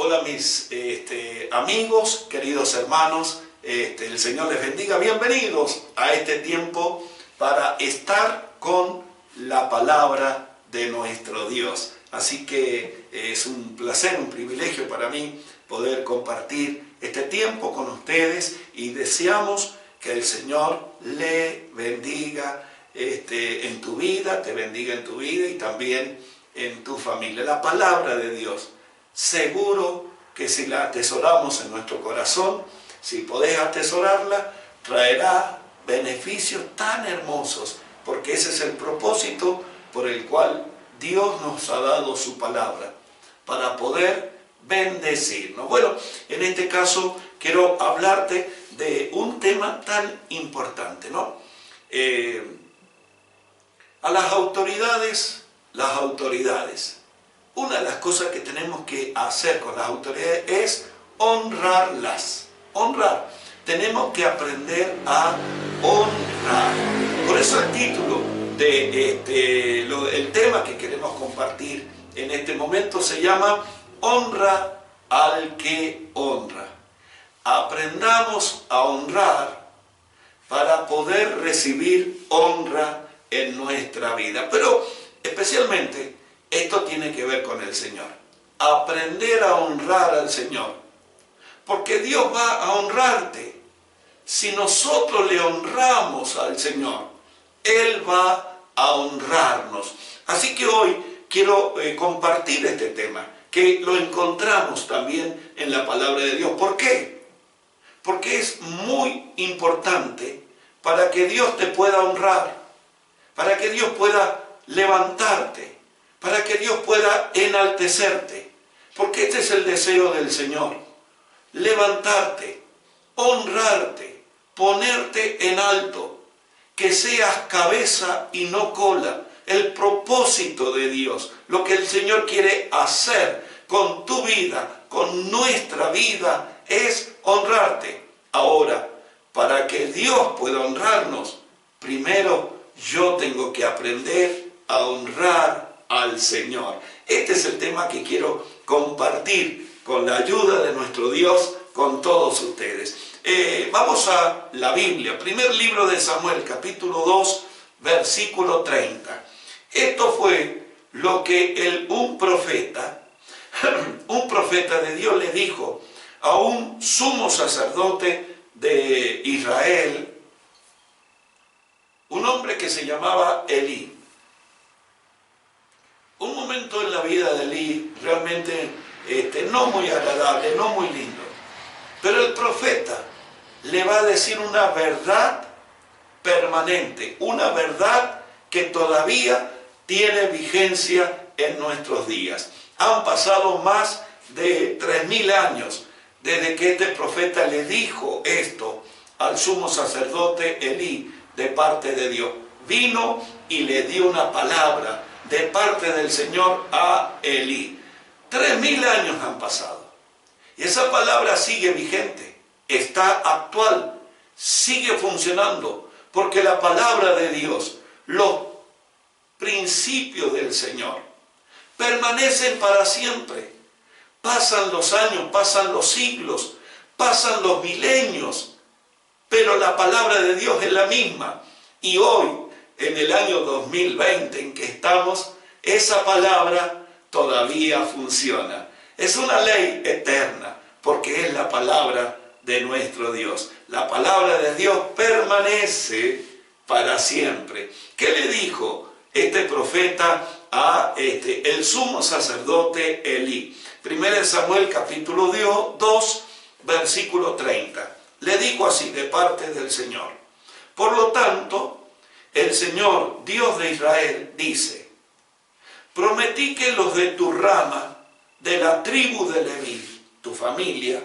Hola mis amigos, queridos hermanos, el Señor les bendiga. Bienvenidos a este tiempo para estar con la palabra de nuestro Dios. Así que es un placer, un privilegio para mí poder compartir este tiempo con ustedes y deseamos que el Señor le bendiga en tu vida, te bendiga en tu vida y también en tu familia. La palabra de Dios, seguro que si la atesoramos en nuestro corazón, si podés atesorarla, traerá beneficios tan hermosos, porque ese es el propósito por el cual Dios nos ha dado su palabra, para poder bendecirnos. Bueno, en este caso quiero hablarte de un tema tan importante, ¿no? A las autoridades, una de las cosas que tenemos que hacer con las autoridades es honrarlas. Honrar. Tenemos que aprender a honrar. Por eso el título el tema que queremos compartir en este momento se llama Honra al que honra. Aprendamos a honrar para poder recibir honra en nuestra vida. Pero especialmente esto tiene que ver con el Señor. Aprender a honrar al Señor. Porque Dios va a honrarte. Si nosotros le honramos al Señor, Él va a honrarnos. Así que hoy quiero compartir este tema, que lo encontramos también en la palabra de Dios. ¿Por qué? Porque es muy importante para que Dios te pueda honrar, para que Dios pueda levantarte, para que Dios pueda enaltecerte. Porque este es el deseo del Señor. Levantarte, honrarte, ponerte en alto, que seas cabeza y no cola. El propósito de Dios, lo que el Señor quiere hacer con tu vida, con nuestra vida, es honrarte. Ahora, para que Dios pueda honrarnos, primero yo tengo que aprender a honrar al Señor. Este es el tema que quiero compartir con la ayuda de nuestro Dios con todos ustedes. Vamos a la Biblia, primer libro de Samuel, capítulo 2, versículo 30. Esto fue lo que un profeta de Dios le dijo a un sumo sacerdote de Israel, un hombre que se llamaba Elí. Un momento en la vida de Elí realmente no muy agradable, no muy lindo. Pero el profeta le va a decir una verdad permanente, una verdad que todavía tiene vigencia en nuestros días. Han pasado más de 3000 años desde que este profeta le dijo esto al sumo sacerdote Elí de parte de Dios. Vino y le dio una palabra de parte del Señor a Elí. 3000 años han pasado. Y esa palabra sigue vigente, está actual, sigue funcionando, porque la palabra de Dios, los principios del Señor, permanecen para siempre. Pasan los años, pasan los siglos, pasan los milenios, pero la palabra de Dios es la misma. Y hoy, en el año 2020 en que estamos, esa palabra todavía funciona. Es una ley eterna, porque es la palabra de nuestro Dios. La palabra de Dios permanece para siempre. ¿Qué le dijo este profeta a el sumo sacerdote Elí? 1 Samuel capítulo 2, versículo 30. Le dijo así de parte del Señor. Por lo tanto, el Señor, Dios de Israel, dice: prometí que los de tu rama, de la tribu de Leví, tu familia,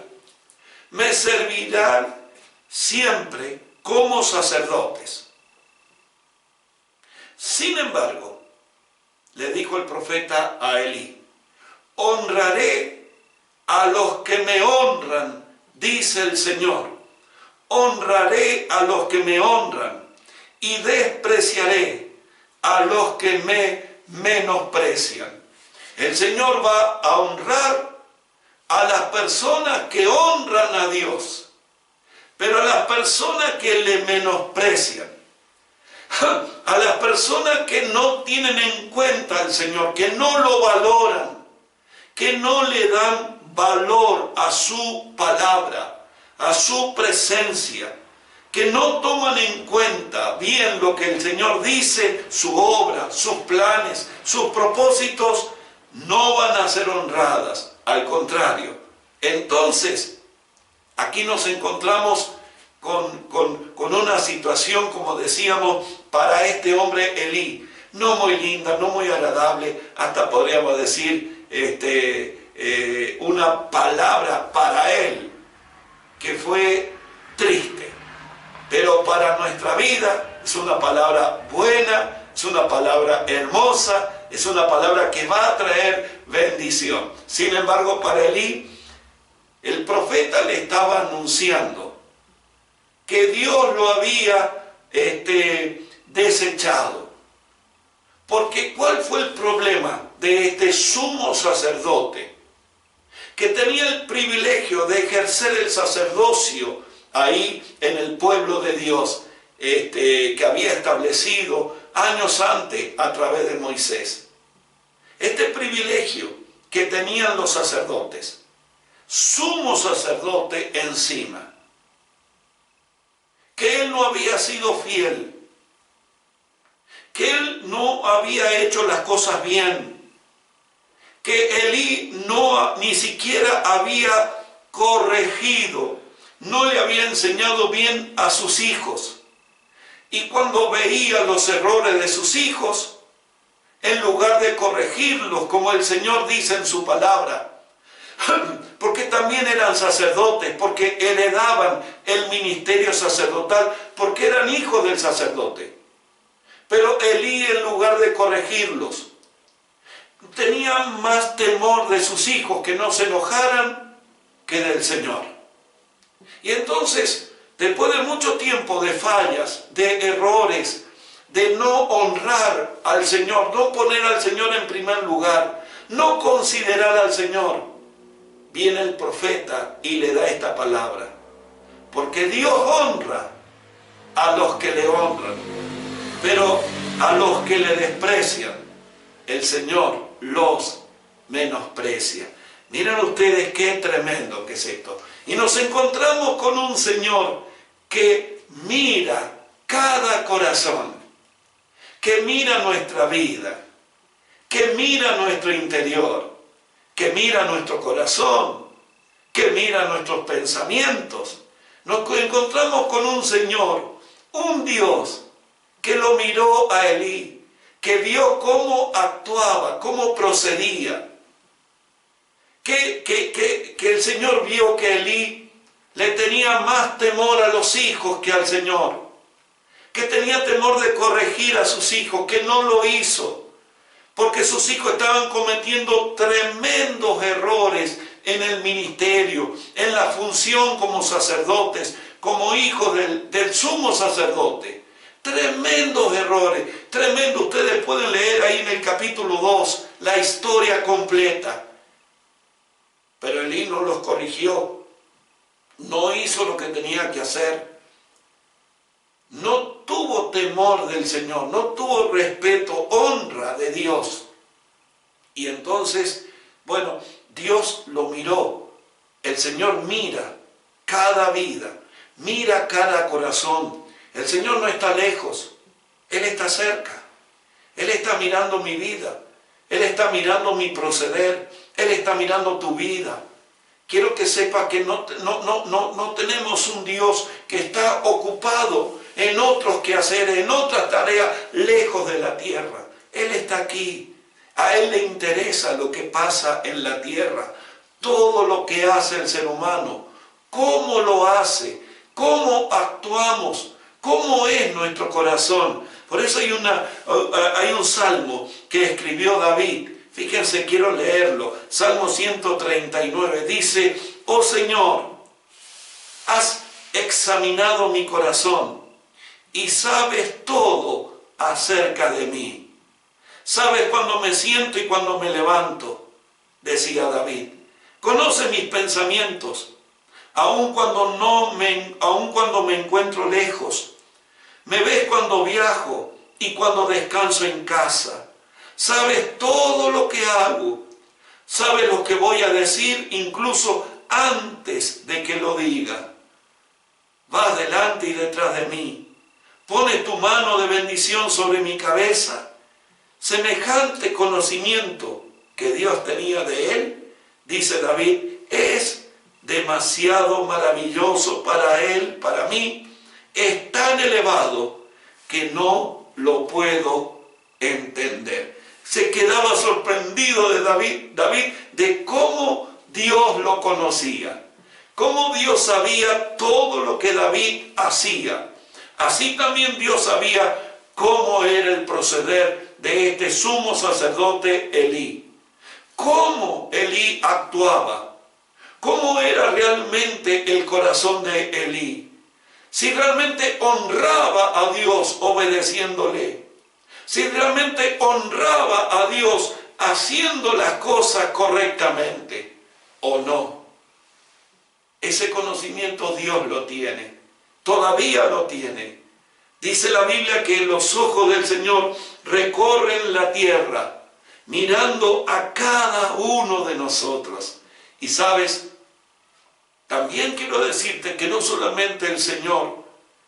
me servirán siempre como sacerdotes. Sin embargo, le dijo el profeta a Elí: honraré a los que me honran, dice el Señor. Honraré a los que me honran y despreciaré a los que me menosprecian. El Señor va a honrar a las personas que honran a Dios, pero a las personas que le menosprecian, a las personas que no tienen en cuenta al Señor, que no lo valoran, que no le dan valor a su palabra, a su presencia, que no toman en cuenta bien lo que el Señor dice, su obra, sus planes, sus propósitos, no van a ser honradas. Al contrario, entonces, aquí nos encontramos con una situación, como decíamos, para este hombre Elí, no muy linda, no muy agradable, hasta podríamos decir una palabra para él que fue triste, pero para nuestra vida es una palabra buena, es una palabra hermosa, es una palabra que va a traer bendición. Sin embargo, para Elí, el profeta le estaba anunciando que Dios lo había desechado. Porque ¿cuál fue el problema de este sumo sacerdote? Que tenía el privilegio de ejercer el sacerdocio ahí en el pueblo de Dios, que había establecido años antes a través de Moisés. Este privilegio que tenían los sacerdotes, sumo sacerdote encima, que él no había sido fiel, que él no había hecho las cosas bien, que Elí ni siquiera había corregido, no le había enseñado bien a sus hijos. Y cuando veía los errores de sus hijos, en lugar de corregirlos, como el Señor dice en su palabra, porque también eran sacerdotes, porque heredaban el ministerio sacerdotal, porque eran hijos del sacerdote. Pero Elí, en lugar de corregirlos, tenía más temor de sus hijos que no se enojaran que del Señor. Y entonces, después de mucho tiempo de fallas, de errores, de no honrar al Señor, no poner al Señor en primer lugar, no considerar al Señor, viene el profeta y le da esta palabra. Porque Dios honra a los que le honran, pero a los que le desprecian, el Señor los menosprecia. Miren ustedes qué tremendo que es esto. Y nos encontramos con un Señor que mira cada corazón, que mira nuestra vida, que mira nuestro interior, que mira nuestro corazón, que mira nuestros pensamientos. Nos encontramos con un Señor, un Dios, que lo miró a Elí, que vio cómo actuaba, cómo procedía. Que el Señor vio que Elí le tenía más temor a los hijos que al Señor, que tenía temor de corregir a sus hijos, que no lo hizo, porque sus hijos estaban cometiendo tremendos errores en el ministerio, en la función como sacerdotes, como hijos del sumo sacerdote. Tremendos errores, tremendo. Ustedes pueden leer ahí en el capítulo 2 la historia completa. Pero Elí no los corrigió, no hizo lo que tenía que hacer, no tuvo temor del Señor, no tuvo respeto, honra de Dios. Y entonces, bueno, Dios lo miró. El Señor mira cada vida, mira cada corazón. El Señor no está lejos, Él está cerca. Él está mirando mi vida, Él está mirando mi proceder, Él está mirando tu vida. Quiero que sepa que no tenemos un Dios que está ocupado en otros quehaceres, en otras tareas lejos de la tierra. Él está aquí. A Él le interesa lo que pasa en la tierra, todo lo que hace el ser humano, cómo lo hace, cómo actuamos, cómo es nuestro corazón. Por eso hay un salmo que escribió David. Fíjense, quiero leerlo. Salmo 139 dice: oh Señor, has examinado mi corazón y sabes todo acerca de mí. Sabes cuando me siento y cuando me levanto, decía David. Conoce mis pensamientos, aun cuando me encuentro lejos. Me ves cuando viajo y cuando descanso en casa. Sabes todo lo que hago. Sabes lo que voy a decir incluso antes de que lo diga. Vas delante y detrás de mí. Pones tu mano de bendición sobre mi cabeza. Semejante conocimiento que Dios tenía de él, dice David, es demasiado maravilloso para él, para mí. Es tan elevado que no lo puedo entender. Se quedaba sorprendido de David de cómo Dios lo conocía, cómo Dios sabía todo lo que David hacía. Así también Dios sabía cómo era el proceder de este sumo sacerdote Elí, cómo Elí actuaba, cómo era realmente el corazón de Elí. Si realmente honraba a Dios obedeciéndole, si realmente honraba a Dios haciendo las cosas correctamente o no. Ese conocimiento Dios lo tiene, todavía lo tiene. Dice la Biblia que los ojos del Señor recorren la tierra, mirando a cada uno de nosotros. Y sabes, también quiero decirte que no solamente el Señor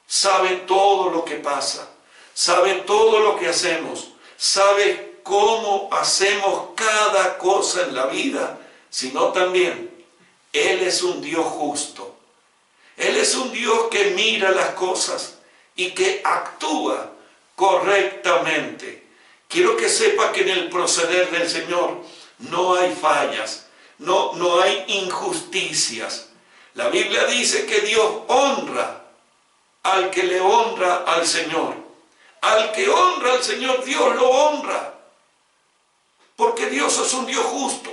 sabe todo lo que pasa, sabe todo lo que hacemos, sabe cómo hacemos cada cosa en la vida, sino también Él es un Dios justo. Él es un Dios que mira las cosas y que actúa correctamente. Quiero que sepa que en el proceder del Señor no hay fallas, no hay injusticias. La Biblia dice que Dios honra al que le honra al Señor. Al que honra al Señor, Dios lo honra. Porque Dios es un Dios justo.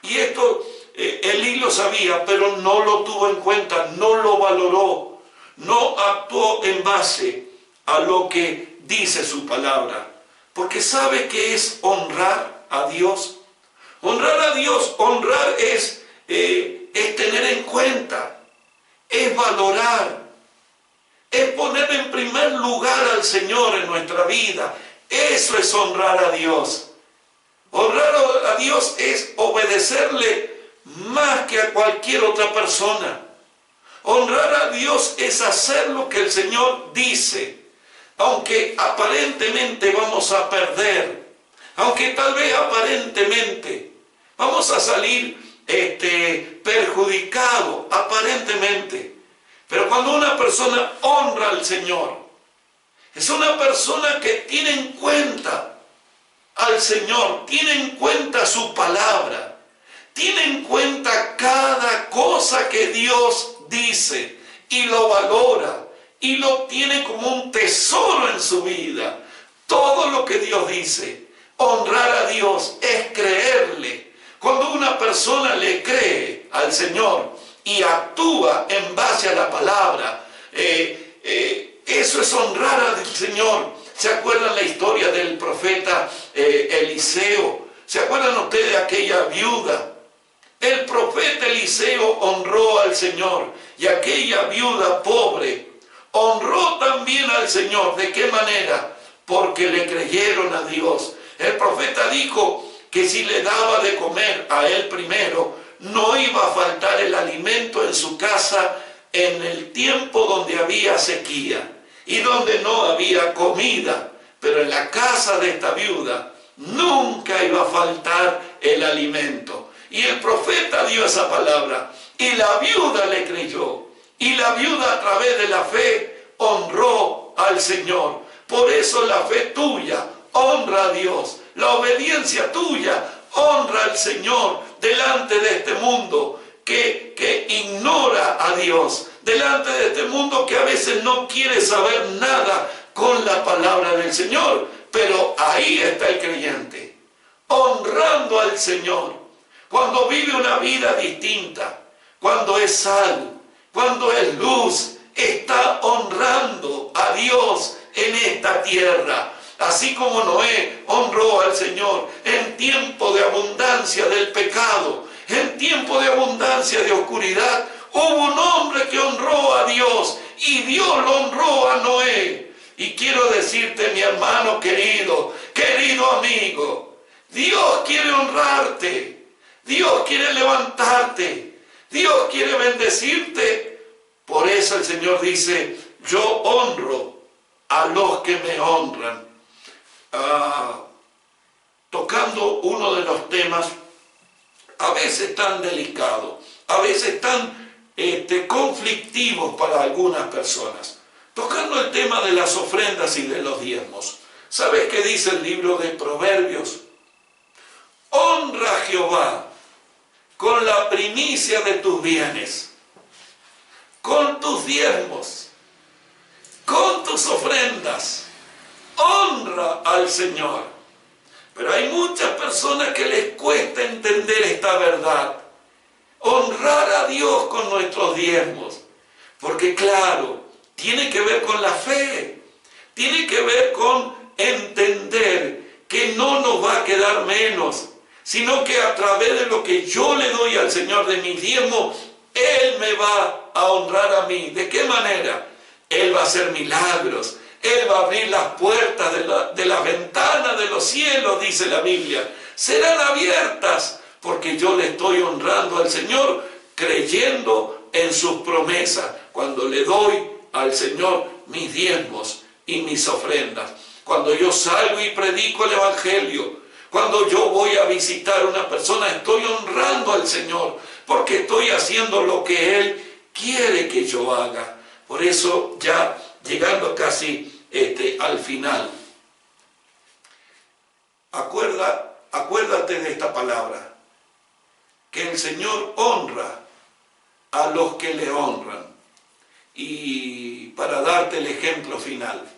Y esto Elí lo sabía, pero no lo tuvo en cuenta, no lo valoró, no actuó en base a lo que dice su palabra. Porque sabe que es honrar a Dios. Honrar a Dios, honrar es tener en cuenta, es valorar, es poner en primer lugar al Señor en nuestra vida. Eso es honrar a Dios. Honrar a Dios es obedecerle más que a cualquier otra persona. Honrar a Dios es hacer lo que el Señor dice, aunque aparentemente vamos a perder, aunque tal vez aparentemente vamos a salir perjudicado aparentemente. Pero cuando una persona honra al Señor, es una persona que tiene en cuenta al Señor, tiene en cuenta su palabra, tiene en cuenta cada cosa que Dios dice y lo valora y lo tiene como un tesoro en su vida. Todo lo que Dios dice, honrar a Dios es creerle. Cuando una persona le cree al Señor y actúa en base a la palabra, eso es honrar al Señor. ¿Se acuerdan la historia del profeta Eliseo? ¿Se acuerdan ustedes de aquella viuda? El profeta Eliseo honró al Señor y aquella viuda pobre honró también al Señor. ¿De qué manera? Porque le creyeron a Dios. El profeta dijo que si le daba de comer a él primero, no iba a faltar el alimento en su casa en el tiempo donde había sequía y donde no había comida. Pero en la casa de esta viuda nunca iba a faltar el alimento. Y el profeta dio esa palabra y la viuda le creyó. Y la viuda a través de la fe honró al Señor. Por eso la fe tuya honra a Dios. La obediencia tuya honra al Señor delante de este mundo que ignora a Dios. Delante de este mundo que a veces no quiere saber nada con la palabra del Señor. Pero ahí está el creyente, honrando al Señor. Cuando vive una vida distinta, cuando es sal, cuando es luz, está honrando a Dios en esta tierra. Así como Noé honró al Señor en tiempo de abundancia del pecado, tiempo de abundancia, de oscuridad, hubo un hombre que honró a Dios y Dios lo honró a Noé. Y quiero decirte, mi hermano querido, querido amigo, Dios quiere honrarte, Dios quiere levantarte, Dios quiere bendecirte. Por eso el Señor dice, yo honro a los que me honran. Tocando uno de los temas a veces tan delicados, a veces tan conflictivos para algunas personas. Tocando el tema de las ofrendas y de los diezmos. ¿Sabes qué dice el libro de Proverbios? Honra a Jehová con la primicia de tus bienes, con tus diezmos, con tus ofrendas. Honra al Señor. Pero hay muchas personas que les cuesta entender esta verdad. Honrar a Dios con nuestros diezmos. Porque claro, tiene que ver con la fe. Tiene que ver con entender que no nos va a quedar menos, sino que a través de lo que yo le doy al Señor de mis diezmos, Él me va a honrar a mí. ¿De qué manera? Él va a hacer milagros. Él va a abrir las puertas de la ventana de los cielos, dice la Biblia. Serán abiertas porque yo le estoy honrando al Señor, creyendo en sus promesas. Cuando le doy al Señor mis diezmos y mis ofrendas. Cuando yo salgo y predico el Evangelio. Cuando yo voy a visitar a una persona, estoy honrando al Señor. Porque estoy haciendo lo que Él quiere que yo haga. Por eso ya llegando casi al final. Acuérdate de esta palabra. Que el Señor honra a los que le honran. Y para darte el ejemplo final.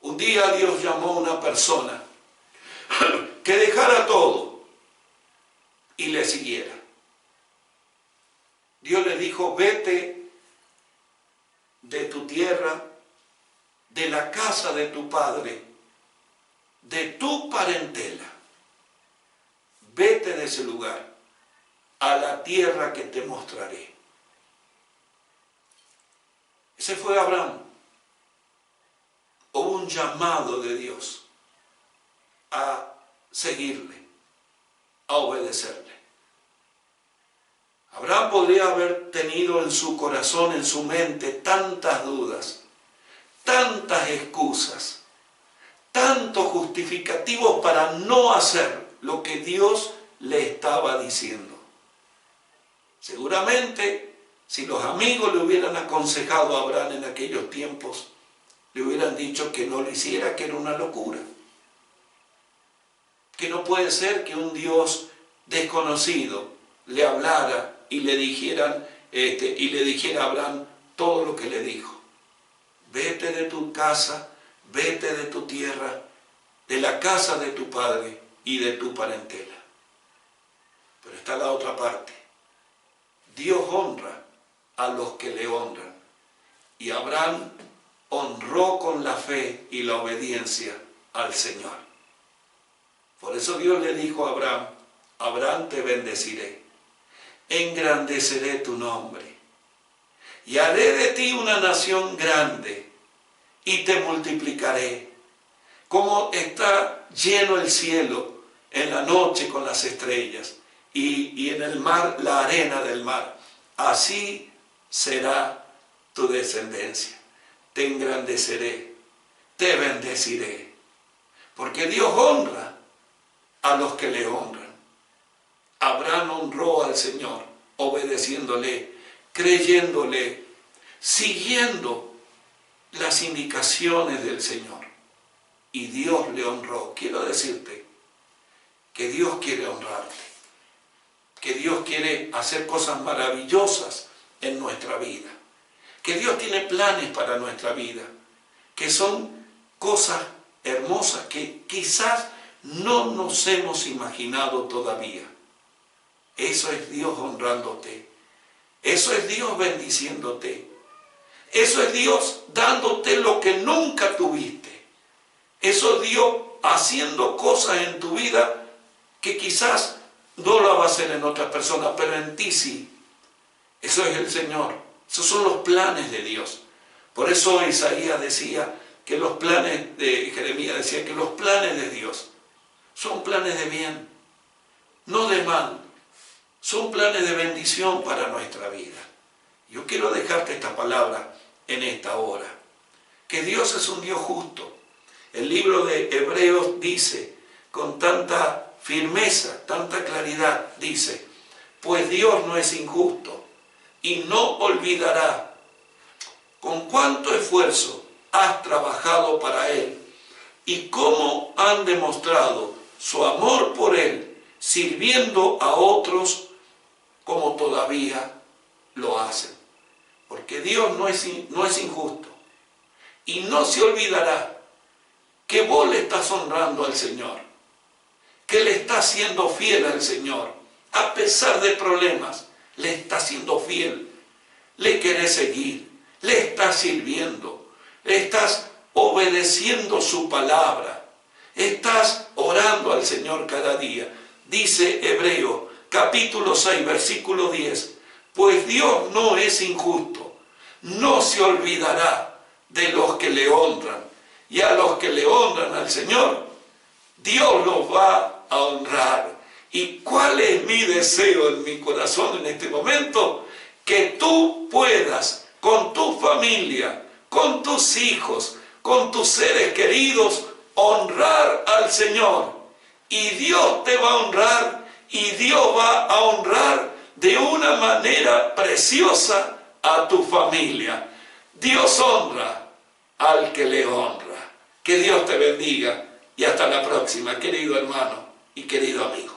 Un día Dios llamó a una persona que dejara todo y le siguiera. Dios le dijo, vete de tu tierra, de la casa de tu padre, de tu parentela. Vete de ese lugar a la tierra que te mostraré. Ese fue Abraham. Hubo un llamado de Dios a seguirle, a obedecerle. Abraham podría haber tenido en su corazón, en su mente, tantas dudas, tantas excusas, tantos justificativos para no hacer lo que Dios le estaba diciendo. Seguramente, si los amigos le hubieran aconsejado a Abraham en aquellos tiempos, le hubieran dicho que no lo hiciera, que era una locura. Que no puede ser que un Dios desconocido le hablara y le dijera a Abraham todo lo que le dijo. Vete de tu casa, vete de tu tierra, de la casa de tu padre y de tu parentela. Pero está la otra parte. Dios honra a los que le honran. Y Abraham honró con la fe y la obediencia al Señor. Por eso Dios le dijo a Abraham, Abraham, te bendeciré, engrandeceré tu nombre y haré de ti una nación grande y te multiplicaré, como está lleno el cielo en la noche con las estrellas y en el mar la arena del mar. Así será tu descendencia. Te engrandeceré, te bendeciré, porque Dios honra a los que le honran. Abraham honró al Señor, obedeciéndole, creyéndole, siguiendo las indicaciones del Señor. Y Dios le honró. Quiero decirte que Dios quiere honrarte, que Dios quiere hacer cosas maravillosas en nuestra vida, que Dios tiene planes para nuestra vida, que son cosas hermosas que quizás no nos hemos imaginado todavía. Eso es Dios honrándote. Eso es Dios bendiciéndote. Eso es Dios dándote lo que nunca tuviste. Eso es Dios haciendo cosas en tu vida que quizás No lo va a hacer en otras personas, pero en ti sí. Eso es el Señor. Esos son los planes de Dios. Por eso Isaías decía que los planes de Jeremías decía que los planes de Dios son planes de bien, no de mal. Son planes de bendición para nuestra vida. Yo quiero dejarte esta palabra en esta hora. Que Dios es un Dios justo. El libro de Hebreos dice con tanta firmeza, tanta claridad, dice, pues Dios no es injusto y no olvidará con cuánto esfuerzo has trabajado para Él y cómo han demostrado su amor por Él, sirviendo a otros como todavía lo hacen. Porque Dios no es injusto y no se olvidará que vos le estás honrando al Señor, que le estás siendo fiel al Señor, a pesar de problemas, le estás siendo fiel, le querés seguir, le estás sirviendo, le estás obedeciendo su palabra, estás orando al Señor cada día. Dice Hebreo, capítulo 6, versículo 10, pues Dios no es injusto, no se olvidará de los que le honran, y a los que le honran al Señor, Dios los va a honrar. ¿Y cuál es mi deseo en mi corazón en este momento? Que tú puedas, con tu familia, con tus hijos, con tus seres queridos, honrar al Señor. Y Dios te va a honrar, y Dios va a honrar de una manera preciosa a tu familia. Dios honra al que le honra. Que Dios te bendiga y hasta la próxima, querido hermano y querido amigo.